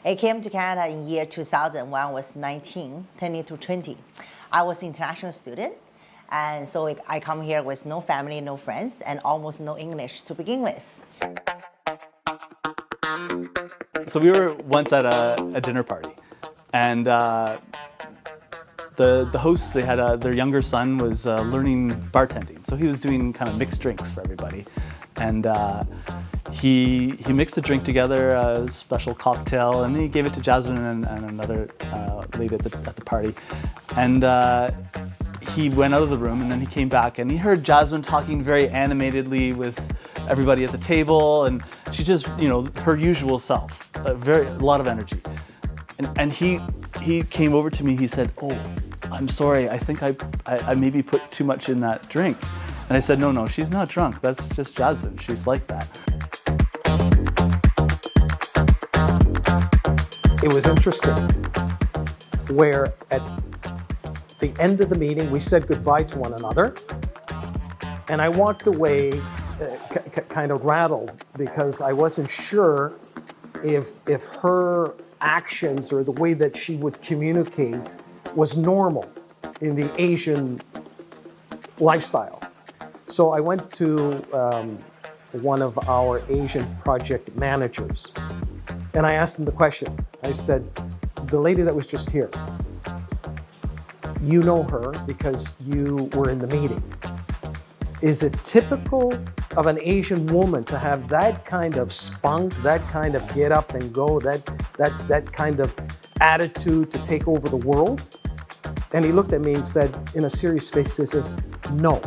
I came to Canada in year 2000 when I was 19, turning to 20. I was an international student, and so I come here with no family, no friends, and almost no English to begin with. So we were once at a dinner party, and the hosts, they had their younger son was learning bartending, so he was doing kind of mixed drinks for everybody, and he mixed a drink together, a special cocktail, and he gave it to Jasmine and another lady at the party, and he went out of the room, and then he came back, and he heard Jasmine talking very animatedly with everybody at the table, and she just, her usual self, a lot of energy, and he came over to me. He said, "Oh, I'm sorry. I think I maybe put too much in that drink." And I said, No, she's not drunk. That's just Jasmine. She's like that. It was interesting where at the end of the meeting, we said goodbye to one another. And I walked away kind of rattled because I wasn't sure if her actions or the way that she would communicate was normal in the Asian lifestyle. So I went to one of our Asian project managers, and I asked him the question. I said, "The lady that was just here, you know her because you were in the meeting. Is it typical of an Asian woman to have that kind of spunk, that kind of get up and go, that kind of attitude to take over the world?" And he looked at me and said, in a serious face, he says, "No."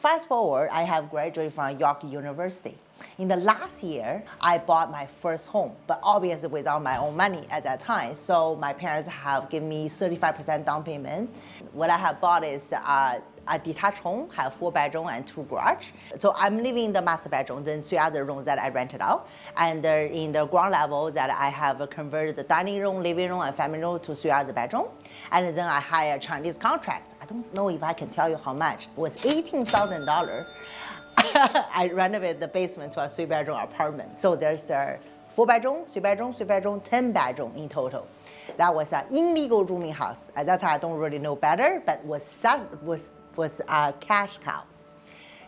Fast forward, I have graduated from York University. In the last year, I bought my first home, but obviously without my own money at that time. So my parents have given me 35% down payment. What I have bought is a detached home, have 4 bedroom and 2 garage. So I'm living in the master bedroom, then 3 other rooms that I rented out. And in the ground level that I have converted the dining room, living room, and family room to 3 other bedroom. And then I hired a Chinese contract. I don't know if I can tell you how much. It was $18,000. I renovated the basement to a 3-bedroom apartment. So there's a 4 bedroom, 3 bedroom, 3 bedroom, 10 bedroom in total. That was an illegal rooming house. At that time, I don't really know better, but was a cash cow.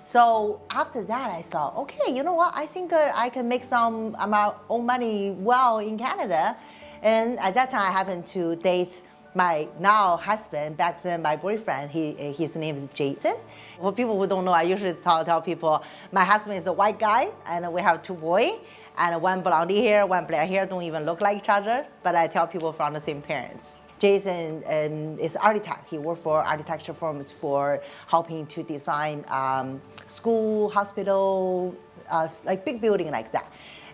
So after that, I thought, okay, you know what? I think I can make some of my own money well in Canada. And at that time, I happened to date my now husband, back then my boyfriend. His name is Jason. For people who don't know, I usually tell people my husband is a white guy, and we have 2 boys, and one blondie hair, one black hair, don't even look like each other. But I tell people from the same parents. Jason is architect. He worked for architecture firms for helping to design school, hospital, like big building like that.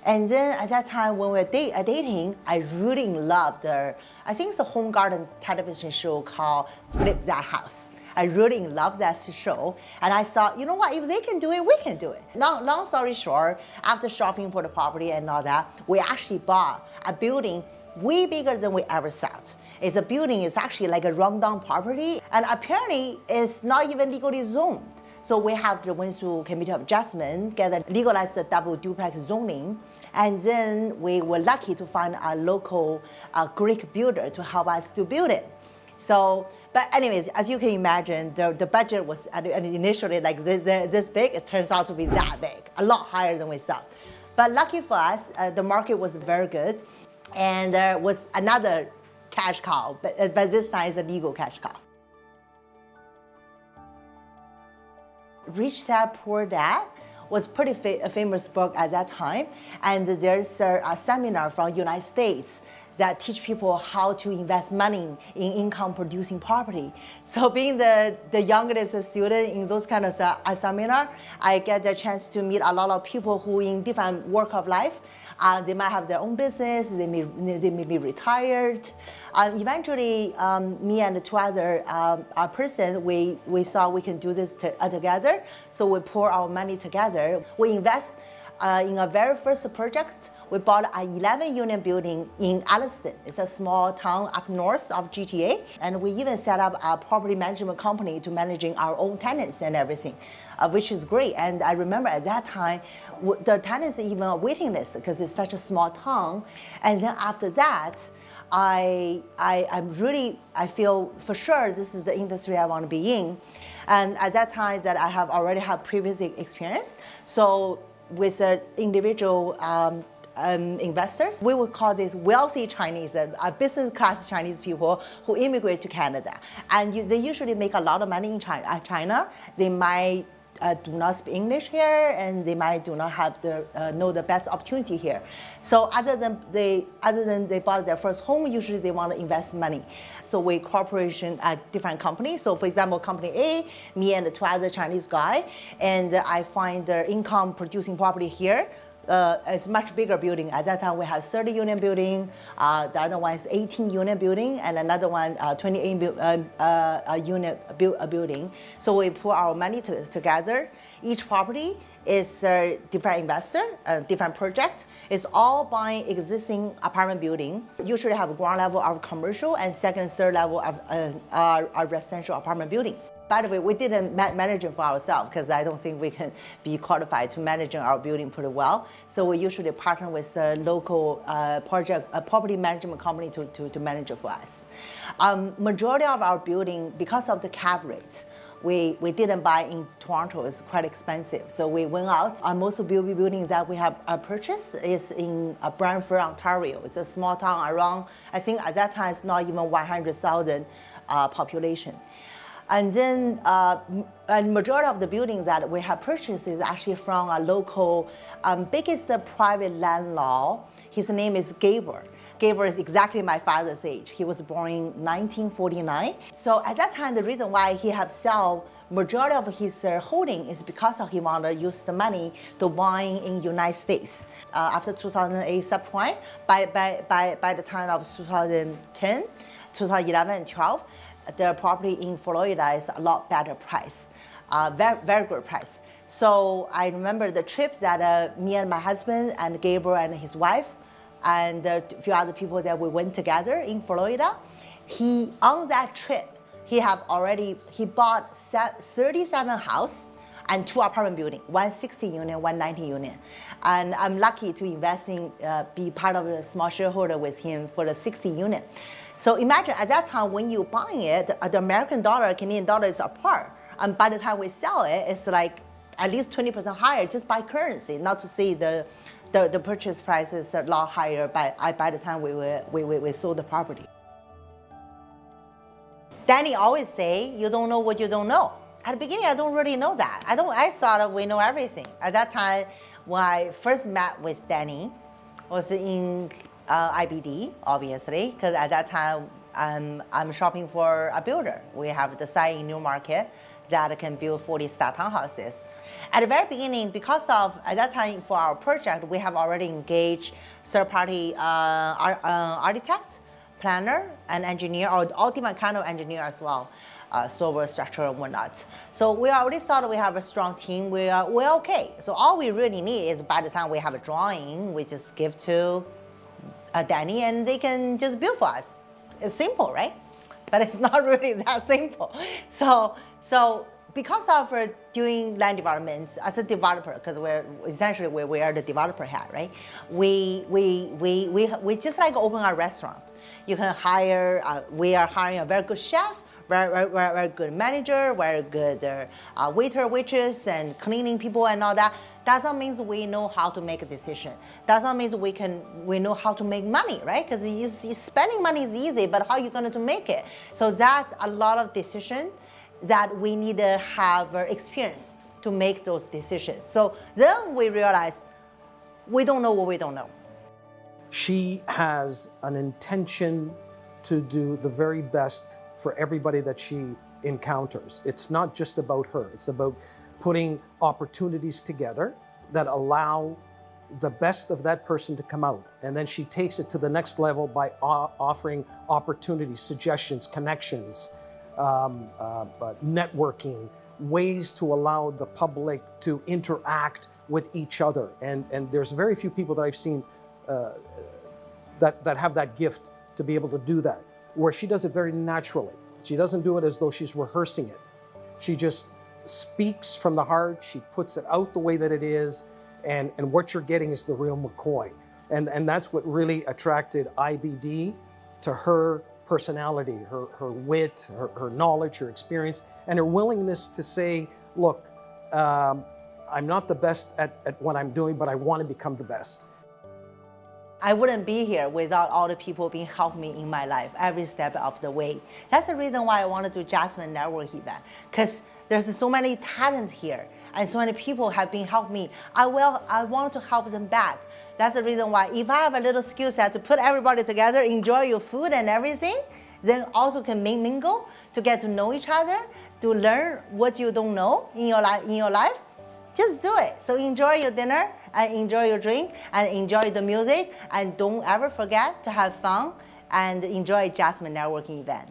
And then at that time when we were dating, I really loved I think it's the Home Garden television show called Flip That House. I really loved that show. And I thought, you know what, if they can do it, we can do it. Long story short, after shopping for the property and all that, we actually bought a building way bigger than we ever thought. It's a building, it's actually like a rundown property, and apparently it's not even legally zoned. So we have the Windsor Committee of Jasmine get a legalized double duplex zoning, and then we were lucky to find a local Greek builder to help us to build it. So, but anyways, as you can imagine, the budget was initially like this big. It turns out to be that big, a lot higher than we thought. But lucky for us, the market was very good, and there was another cash cow, but this time it's a legal cash cow. Rich Dad, Poor Dad was pretty famous book at that time, and there's a seminar from United States that teach people how to invest money in income-producing property. So being the youngest student in those kind of seminar, I get the chance to meet a lot of people who in different walk of life. They might have their own business, they may be retired. Eventually, me and 2 other person, we thought we can do this together. So we pour our money together. We invest In our very first project, we bought an 11-unit building in Alliston. It's a small town up north of GTA. And we even set up a property management company to managing our own tenants and everything, which is great. And I remember at that time, the tenants even a waiting list because it's such a small town. And then after that, I feel for sure this is the industry I want to be in. And at that time that I have already had previous experience. So with individual investors, we would call this wealthy Chinese, business class Chinese people who immigrate to Canada. And they usually make a lot of money in China. They might do not speak English here, and they might do not have know the best opportunity here. So other than they bought their first home, usually they want to invest money. So we cooperation at different companies. So for example, company A, me and two other Chinese guy, and I find their income producing property here. It's much bigger building. At that time, we have 30-unit building. The other one is 18-unit building, and another one 28-unit building. So we put our money together. Each property is a different investor, a different project. It's all buying existing apartment building. Usually have ground level of commercial and second, third level of our residential apartment building. By the way, we didn't manage it for ourselves because I don't think we can be qualified to manage our building pretty well. So we usually partner with a local property management company to manage it for us. Majority of our building, because of the cap rate, we didn't buy in Toronto. It's quite expensive. So we went out. Most of the buildings that we have purchased is in Brantford, Ontario. It's a small town around, I think at that time it's not even 100,000 population. And then a majority of the buildings that we have purchased is actually from a local biggest private landlord. His name is Gabriel. Gabriel is exactly my father's age. He was born in 1949. So at that time, the reason why he have sell majority of his holding is because he wanted to use the money to buy in United States. After 2008 subprime, by the time of 2010, 2011 and 12, the property in Florida is a lot better price, very good price. So I remember the trip that me and my husband and Gabriel and his wife and a few other people that we went together in Florida. On that trip, he bought 37 house and 2 apartment building, 160 unit, 190 unit. And I'm lucky to invest in, be part of a small shareholder with him for the 60 unit. So imagine at that time when you buying it, the American dollar, Canadian dollar is apart. And by the time we sell it, it's like at least 20% higher just by currency, not to say the purchase price is a lot higher by the time we sold the property. Danny always say, you don't know what you don't know. At the beginning, I don't really know that. I thought we know everything. At that time, when I first met with Danny, was in IBD, obviously, because at that time, I'm shopping for a builder. We have the site in Newmarket that can build 40-star townhouses. At the very beginning, because of, at that time for our project, we have already engaged third-party architect, planner, and engineer, or all different kind of engineer as well, software structure and whatnot. So we already thought we have a strong team. We're okay. So all we really need is by the time we have a drawing, we just give to Danny and they can just build for us. It's simple, right? But it's not really that simple. So because of doing land developments as a developer, because we are the developer hat, right? We just like open a restaurant. You can hire. We are hiring a very good chef, very good manager, very good waiter, waitress, and cleaning people and all that. That not means we know how to make a decision. That not means we know how to make money, right? Because spending money is easy, but how are you going to make it? So that's a lot of decision that we need to have experience to make those decisions. So then we realize we don't know what we don't know. She has an intention to do the very best for everybody that she encounters. It's not just about her. It's about putting opportunities together that allow the best of that person to come out. And then she takes it to the next level by offering opportunities, suggestions, connections, networking, ways to allow the public to interact with each other. And there's very few people that I've seen that have that gift to be able to do that, where she does it very naturally. She doesn't do it as though she's rehearsing it. She just speaks from the heart. She puts it out the way that it is, and what you're getting is the real McCoy. And that's what really attracted IBD to her personality, her wit, her knowledge, her experience, and her willingness to say, look, I'm not the best at what I'm doing, but I want to become the best. I wouldn't be here without all the people being helping me in my life every step of the way. That's the reason why I want to do Jasmine Network event, because there's so many talents here and so many people have been helping me. I want to help them back. That's the reason why if I have a little skill set to put everybody together, enjoy your food and everything, then also can mingle to get to know each other, to learn what you don't know in your life, just do it. So enjoy your dinner and enjoy your drink and enjoy the music, and don't ever forget to have fun and enjoy Jasmine Networking event.